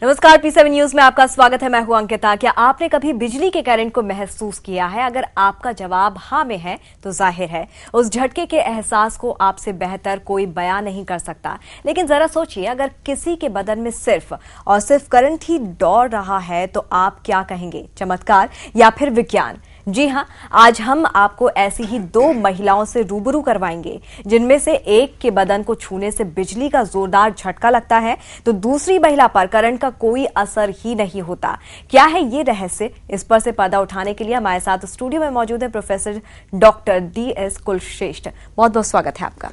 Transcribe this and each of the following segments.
नमस्कार, P7 news में आपका स्वागत है। मैं हूं अंकिता। क्या आपने कभी बिजली के करंट को महसूस किया है? अगर आपका जवाब हाँ में है तो जाहिर है उस झटके के एहसास को आपसे बेहतर कोई बयां नहीं कर सकता। लेकिन जरा सोचिए, अगर किसी के बदन में सिर्फ और सिर्फ करंट ही दौड़ रहा है तो आप क्या कहेंगे? चमत्कार या फिर विज्ञान? जी हां, आज हम आपको ऐसी ही दो महिलाओं से रूबरू करवाएंगे जिनमें से एक के बदन को छूने से बिजली का जोरदार झटका लगता है तो दूसरी महिला पर करंट का कोई असर ही नहीं होता। क्या है ये रहस्य? इस पर से पर्दा उठाने के लिए हमारे साथ स्टूडियो में मौजूद है प्रोफेसर डॉक्टर DS कुलश्रेष्ठ। बहुत बहुत स्वागत है आपका।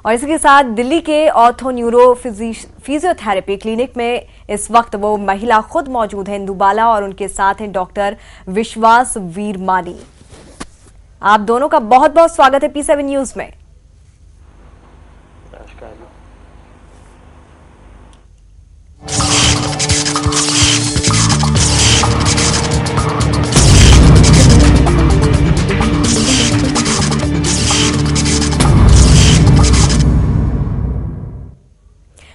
और इसके साथ दिल्ली के ऑर्थो न्यूरो फिजियोथेरेपी क्लिनिक में इस वक्त वो महिला खुद मौजूद है, इंदु बाला, और उनके साथ हैं डॉक्टर विश्वास वीरमानी। आप दोनों का बहुत बहुत स्वागत है P7 न्यूज में।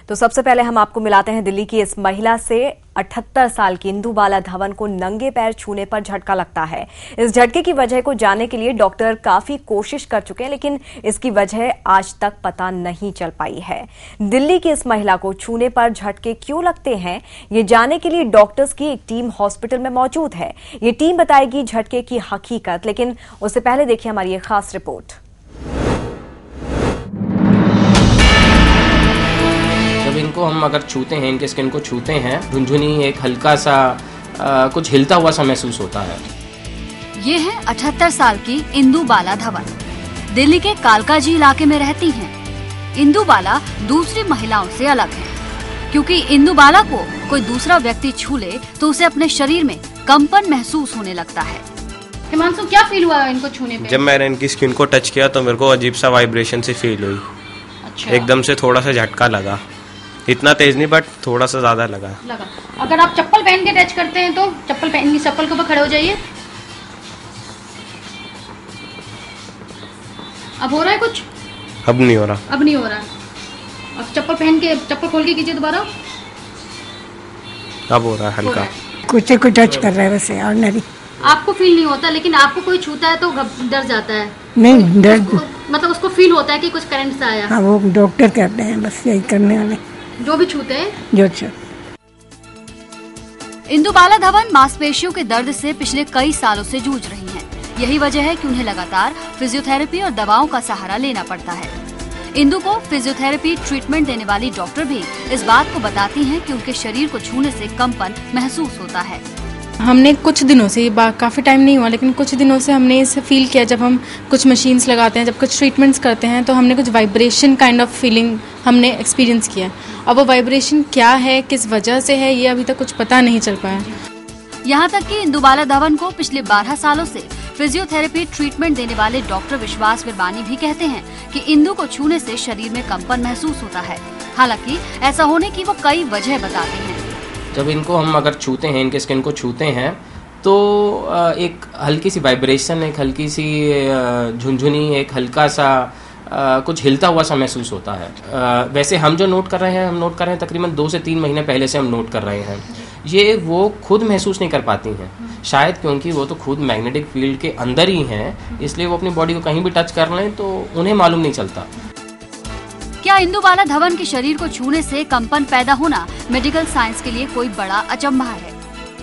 तो सबसे पहले हम आपको मिलाते हैं दिल्ली की इस महिला से। 78 साल की इंदु बाला धवन को नंगे पैर छूने पर झटका लगता है। इस झटके की वजह को जानने के लिए डॉक्टर काफी कोशिश कर चुके हैं, लेकिन इसकी वजह आज तक पता नहीं चल पाई है। दिल्ली की इस महिला को छूने पर झटके क्यों लगते हैं, ये जानने के लिए डॉक्टर्स की एक टीम हॉस्पिटल में मौजूद है। ये टीम बताएगी झटके की हकीकत, लेकिन उससे पहले देखिए हमारी ये खास रिपोर्ट। इनको हम अगर छूते हैं, इनके स्किन को छूते हैं, झुनझुनी एक हल्का सा कुछ हिलता हुआ सा महसूस होता है। ये है 78 साल की इंदु बाला धवन। दिल्ली के कालकाजी इलाके में रहती हैं। इंदु बाला दूसरी महिलाओं से अलग है, क्योंकि इंदु बाला को कोई दूसरा व्यक्ति छू ले तो उसे अपने शरीर में कंपन महसूस होने लगता है। हिमांशु, क्या फील हुआ इनको छूने पे? जब मैंने इनकी स्किन को टच किया तो मेरे को अजीब सा वाइब्रेशन सी फील हुई। अच्छा। एकदम से थोड़ा सा झटका लगा, इतना तेज नहीं बट थोड़ा सा ज्यादा लगा। अगर आप चप्पल पहन के टच करते हैं तो चप्पल के ऊपर खड़े हो जाइए। अब हो रहा है कुछ? अब नहीं हो रहा। अब नहीं हो रहा। अब चप्पल खोल के कीजिए दोबारा। अब हो रहा है हल्का। कुछ टच कर रहा है वैसे ऑर्डिनरी। आपको फील नहीं होता, लेकिन आपको कोई छूता है तो डर जाता है? नहीं, डर मतलब उसको फील होता है कि कुछ करंट सा आया। हाँ, वो डॉक्टर कहते हैं, बस यही करने वाले जो भी छूते हैं। जो अच्छा। इंदु बाला धवन मांसपेशियों के दर्द से पिछले कई सालों से जूझ रही हैं। यही वजह है कि उन्हें लगातार फिजियोथेरेपी और दवाओं का सहारा लेना पड़ता है। इंदु को फिजियोथेरेपी ट्रीटमेंट देने वाली डॉक्टर भी इस बात को बताती हैं कि उनके शरीर को छूने से कंपन महसूस होता है। हमने कुछ दिनों से, काफ़ी टाइम नहीं हुआ लेकिन कुछ दिनों से हमने इसे फील किया। जब हम कुछ मशीन्स लगाते हैं, जब कुछ ट्रीटमेंट्स करते हैं, तो हमने कुछ वाइब्रेशन काइंड ऑफ फीलिंग हमने एक्सपीरियंस किया। अब वो वाइब्रेशन क्या है, किस वजह से है, ये अभी तक कुछ पता नहीं चल पाया। यहाँ तक कि इंदु बाला धवन को पिछले 12 सालों से फिजियोथेरेपी ट्रीटमेंट देने वाले डॉक्टर विश्वास वीरमानी भी कहते हैं कि इंदु को छूने से शरीर में कंपन महसूस होता है। हालांकि ऐसा होने की वो कई वजह बताते हैं। जब इनको हम अगर छूते हैं, इनके स्किन को छूते हैं, तो एक हल्की सी वाइब्रेशन, एक हल्की सी झुनझुनी, एक हल्का सा कुछ हिलता हुआ सा महसूस होता है। वैसे हम जो नोट कर रहे हैं तकरीबन 2 से 3 महीने पहले से हम नोट कर रहे हैं। ये वो खुद महसूस नहीं कर पाती हैं, शायद क्योंकि वो तो खुद मैग्नेटिक फील्ड के अंदर ही हैं, इसलिए वो अपनी बॉडी को कहीं भी टच कर लें तो उन्हें मालूम नहीं चलता। क्या इंदु बाला धवन के शरीर को छूने से कंपन पैदा होना मेडिकल साइंस के लिए कोई बड़ा अचंभा है?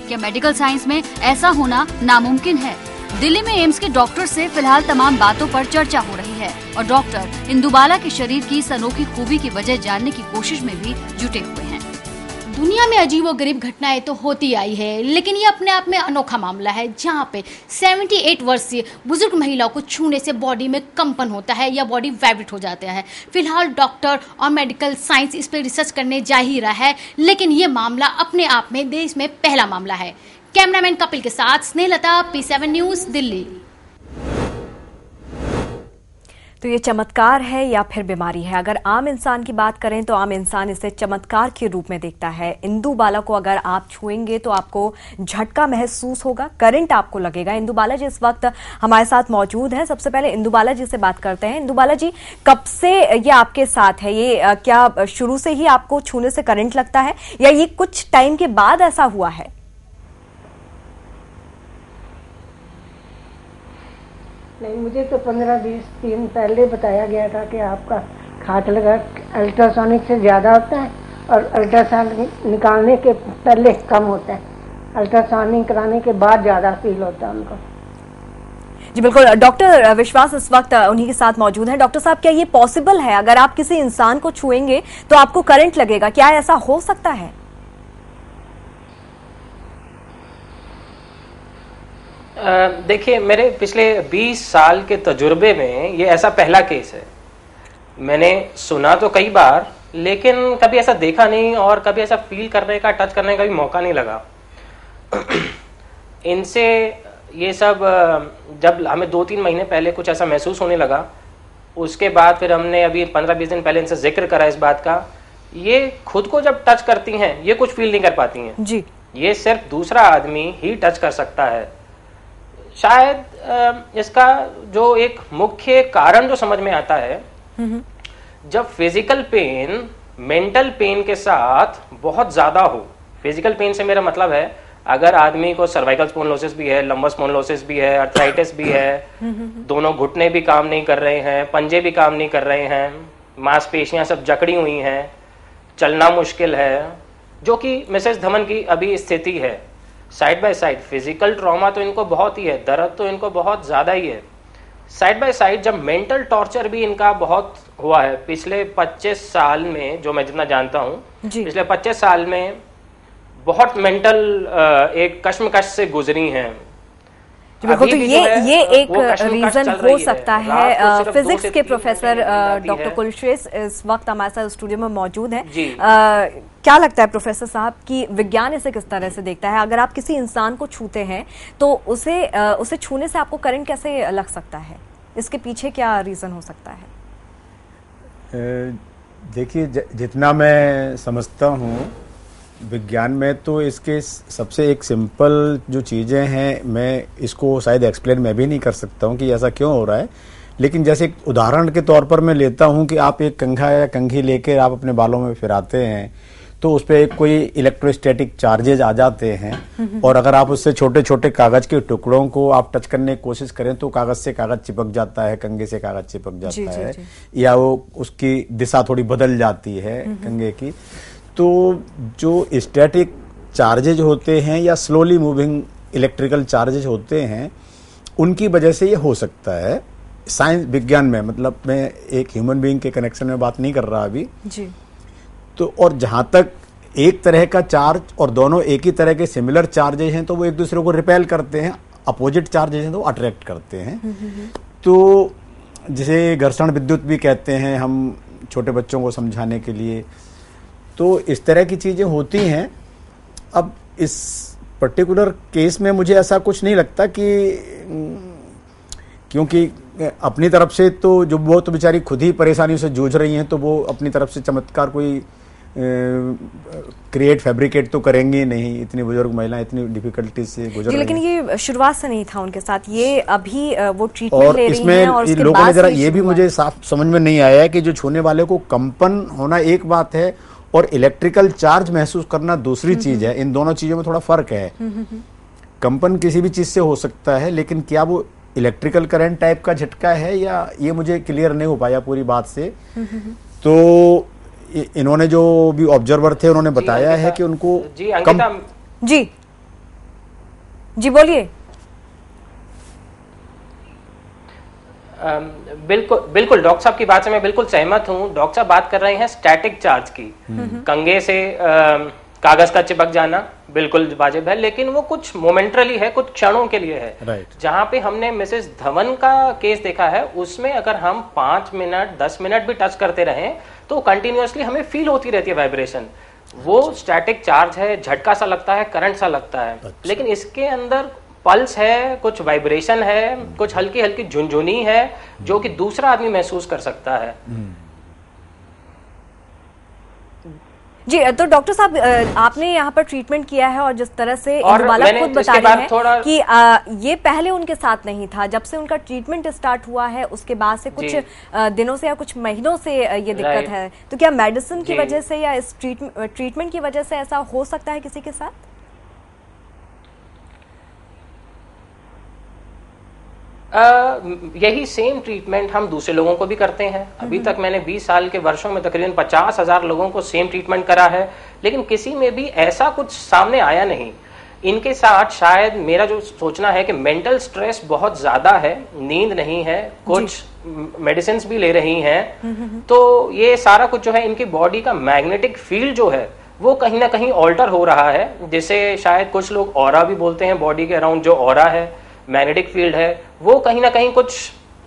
क्या मेडिकल साइंस में ऐसा होना नामुमकिन है? दिल्ली में एम्स के डॉक्टर से फिलहाल तमाम बातों पर चर्चा हो रही है और डॉक्टर इंदु बाला के शरीर की इस अनोखी खूबी की वजह जानने की कोशिश में भी जुटे हुए हैं। दुनिया में अजीबोगरीब घटनाएं तो होती आई है, लेकिन ये अपने आप में अनोखा मामला है जहाँ पे 78 वर्षीय बुजुर्ग महिलाओं को छूने से बॉडी में कंपन होता है या बॉडी वाइब्रेट हो जाता है। फिलहाल डॉक्टर और मेडिकल साइंस इस पर रिसर्च करने जा ही रहा है, लेकिन ये मामला अपने आप में देश में पहला मामला है। कैमरामैन कपिल के साथ स्नेहलता, P7 न्यूज, दिल्ली। तो ये चमत्कार है या फिर बीमारी है? अगर आम इंसान की बात करें तो आम इंसान इसे चमत्कार के रूप में देखता है। इंदु बाला को अगर आप छुएंगे तो आपको झटका महसूस होगा, करंट आपको लगेगा। इंदु बाला जी इस वक्त हमारे साथ मौजूद हैं। सबसे पहले इंदु बाला जी से बात करते हैं। इंदु बाला जी, कब से ये आपके साथ है? ये क्या शुरू से ही आपको छूने से करंट लगता है या ये कुछ टाइम के बाद ऐसा हुआ है? नहीं, मुझे तो 15-20 दिन पहले बताया गया था कि आपका खाट लगा अल्ट्रासोनिक से ज़्यादा होता है और अल्ट्रासाउंड निकालने के पहले कम होता है, अल्ट्रासाउंड कराने के बाद ज़्यादा फील होता है उनको। जी बिल्कुल, डॉक्टर विश्वास इस वक्त उन्हीं के साथ मौजूद हैं। डॉक्टर साहब, क्या ये पॉसिबल है? अगर आप किसी इंसान को छुएंगे तो आपको करंट लगेगा, क्या ऐसा हो सकता है? देखिए, मेरे पिछले 20 साल के तजुर्बे में ये ऐसा पहला केस है। मैंने सुना तो कई बार, लेकिन कभी ऐसा देखा नहीं और कभी ऐसा फील करने का, टच करने का भी मौका नहीं लगा। इनसे ये सब जब हमें 2-3 महीने पहले कुछ ऐसा महसूस होने लगा, उसके बाद फिर हमने अभी 15-20 दिन पहले इनसे जिक्र करा इस बात का। ये खुद को जब टच करती हैं ये कुछ फील नहीं कर पाती हैं जी। ये सिर्फ दूसरा आदमी ही टच कर सकता है। शायद इसका जो एक मुख्य कारण जो समझ में आता है, जब फिजिकल पेन मेंटल पेन के साथ बहुत ज्यादा हो। फिजिकल पेन से मेरा मतलब है अगर आदमी को सर्वाइकल स्पॉन्डिलोसिस भी है, लंबर स्पॉन्डिलोसिस भी है, अर्थराइटिस भी है, दोनों घुटने भी काम नहीं कर रहे हैं, पंजे भी काम नहीं कर रहे हैं, मांसपेशियां सब जकड़ी हुई हैं, चलना मुश्किल है, जो कि मिसेस धवन की अभी स्थिति है। Side by side physical trauma तो इनको बहुत ही है, दर्द तो इनको बहुत ज्यादा ही है। साइड बाय साइड जब मेंटल टॉर्चर भी इनका बहुत हुआ है पिछले 25 साल में, जो मैं जितना जानता हूँ, पिछले 25 साल में बहुत मेंटल एक कश्मकश से गुजरी हैं। बिल्कुल, तो ये एक रीजन हो सकता है। फिजिक्स के प्रोफेसर डॉक्टर कुलश्रेष्ठ इस वक्त हमारे साथ स्टूडियो में मौजूद हैं। क्या लगता है प्रोफेसर साहब कि विज्ञान इसे किस तरह से देखता है? अगर आप किसी इंसान को छूते हैं तो उसे छूने से आपको करंट कैसे लग सकता है? इसके पीछे क्या रीजन हो सकता है? देखिए, जितना मैं समझता हूँ विज्ञान में, तो इसके सबसे एक सिंपल जो चीज़ें हैं, मैं इसको शायद एक्सप्लेन मैं भी नहीं कर सकता हूँ कि ऐसा क्यों हो रहा है, लेकिन जैसे एक उदाहरण के तौर पर मैं लेता हूँ कि आप एक कंघा या कंघी लेकर आप अपने बालों में फिराते हैं तो उस पर एक कोई इलेक्ट्रोस्टैटिक चार्जेज आ जाते हैं, और अगर आप उससे छोटे छोटे कागज के टुकड़ों को आप टच करने की कोशिश करें तो कागज से कागज चिपक जाता है, कंघे से कागज चिपक जाता है, या वो उसकी दिशा थोड़ी बदल जाती है कंघे की। तो जो स्टैटिक चार्जेज होते हैं या स्लोली मूविंग इलेक्ट्रिकल चार्जेज होते हैं, उनकी वजह से ये हो सकता है। साइंस विज्ञान में, मतलब मैं एक ह्यूमन बीइंग के कनेक्शन में बात नहीं कर रहा अभी जी। तो और जहां तक एक तरह का चार्ज और दोनों एक ही तरह के सिमिलर चार्जेज हैं तो वो एक दूसरे को रिपेल करते हैं, अपोजिट चार्जेज हैं तो अट्रैक्ट करते हैं। तो जिसे घर्षण विद्युत भी कहते हैं हम छोटे बच्चों को समझाने के लिए। तो इस तरह की चीजें होती हैं। अब इस पर्टिकुलर केस में मुझे ऐसा कुछ नहीं लगता कि, क्योंकि अपनी तरफ से तो जो वो तो बेचारी खुद ही परेशानियों से जूझ रही हैं, तो वो अपनी तरफ से चमत्कार कोई क्रिएट फैब्रिकेट तो करेंगे नहीं। इतनी बुजुर्ग महिलाएं इतनी डिफिकल्टी से गुजर रही हैं। लेकिन ये शुरुआत से नहीं था उनके साथ, ये अभी वो ट्रीटमेंट ले रही हैं और उसके लोगों ने जरा ये भी मुझे साफ समझ में नहीं आया है कि जो छूने वाले को कंपन होना एक बात है और इलेक्ट्रिकल चार्ज महसूस करना दूसरी चीज है। इन दोनों चीजों में थोड़ा फर्क है। कंपन किसी भी चीज से हो सकता है, लेकिन क्या वो इलेक्ट्रिकल करंट टाइप का झटका है या, ये मुझे क्लियर नहीं हो पाया पूरी बात से। तो इन्होंने जो भी ऑब्जर्वर थे उन्होंने बताया है कि उनको जी बोलिए। बिल्कुल डॉक्टर साहब की बात से मैं बिल्कुल सहमत हूँ। डॉक्टर साहब बात कर रहे हैं स्टैटिक चार्ज की। कंघे से कागज का चिपक जाना बिल्कुल वाजिब है, लेकिन वो कुछ मोमेंटरली है, कुछ क्षणों के लिए है। जहां पे हमने मिसेस धवन का केस देखा है, उसमें अगर हम 5 मिनट 10 मिनट भी टच करते रहें तो कंटिन्यूअसली हमें फील होती रहती है वाइब्रेशन। वो स्टैटिक चार्ज है, झटका सा लगता है, करंट सा लगता है। लेकिन इसके अंदर पल्स है, कुछ वाइब्रेशन है, कुछ हल्की हल्की झुनझुनी है जो कि दूसरा आदमी महसूस कर सकता है। जी, तो डॉक्टर साहब आपने यहाँ पर ट्रीटमेंट किया है और जिस तरह से इंदुबाला खुद बता रहे हैं कि ये पहले उनके साथ नहीं था, जब से उनका ट्रीटमेंट स्टार्ट हुआ है उसके बाद से कुछ दिनों से या कुछ महीनों से ये दिक्कत है, तो क्या मेडिसिन की वजह से या इस ट्रीटमेंट की वजह से ऐसा हो सकता है किसी के साथ? यही सेम ट्रीटमेंट हम दूसरे लोगों को भी करते हैं। अभी तक मैंने 20 साल के वर्षों में तकरीबन 50,000 लोगों को सेम ट्रीटमेंट करा है, लेकिन किसी में भी ऐसा कुछ सामने आया नहीं। इनके साथ शायद मेरा जो सोचना है कि मेंटल स्ट्रेस बहुत ज्यादा है, नींद नहीं है, कुछ मेडिसिन भी ले रही हैं, तो ये सारा कुछ जो है इनकी बॉडी का मैग्नेटिक फील्ड जो है वो कहीं ना कहीं ऑल्टर हो रहा है, जिसे शायद कुछ लोग ऑरा भी बोलते हैं। बॉडी के अराउंड जो ऑरा है, मैग्नेटिक फील्ड है, वो कहीं ना कहीं कुछ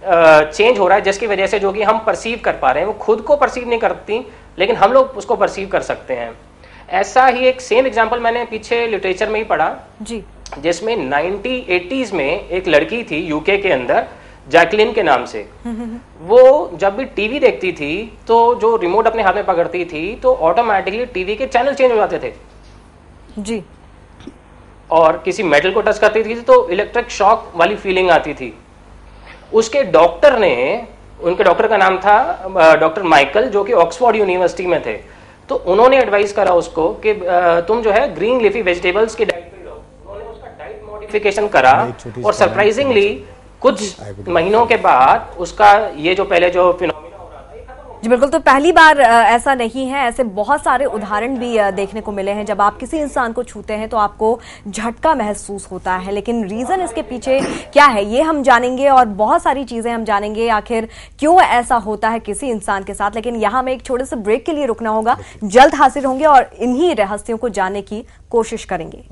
चेंज हो रहा है, जिसकी वजह से जो कि हम परसीव कर पा रहे हैं। वो खुद को परसीव नहीं करती, लेकिन हम लोग उसको परसीव कर सकते हैं। ऐसा ही एक सेम एग्जांपल मैंने पीछे लिटरेचर में ही पढ़ा जी, जिसमें 1980s में एक लड़की थी यूके के अंदर, जैकलिन के नाम से। वो जब भी टीवी देखती थी तो जो रिमोट अपने हाथ में पकड़ती थी तो ऑटोमेटिकली टीवी के चैनल चेंज हो जाते थे जी, और किसी मेटल को टच करती थी तो इलेक्ट्रिक शॉक वाली फीलिंग आती थी। उसके डॉक्टर ने, उनके डॉक्टर का नाम था डॉक्टर माइकल, जो कि ऑक्सफोर्ड यूनिवर्सिटी में थे, तो उन्होंने एडवाइस करा उसको कि तुम जो है ग्रीन लीफी वेजिटेबल्स की डाइट पे लो। उन्होंने उसका डाइट मॉडिफिकेशन करा और सरप्राइजिंगली कुछ महीनों के बाद उसका ये जो पहले जो जी बिल्कुल, तो पहली बार ऐसा नहीं है, ऐसे बहुत सारे उदाहरण भी देखने को मिले हैं। जब आप किसी इंसान को छूते हैं तो आपको झटका महसूस होता है, लेकिन रीजन इसके पीछे क्या है ये हम जानेंगे और बहुत सारी चीजें हम जानेंगे, आखिर क्यों ऐसा होता है किसी इंसान के साथ। लेकिन यहाँ हमें एक छोटे से ब्रेक के लिए रुकना होगा, जल्द हाजिर होंगे और इन्हीं रहस्यों को जानने की कोशिश करेंगे।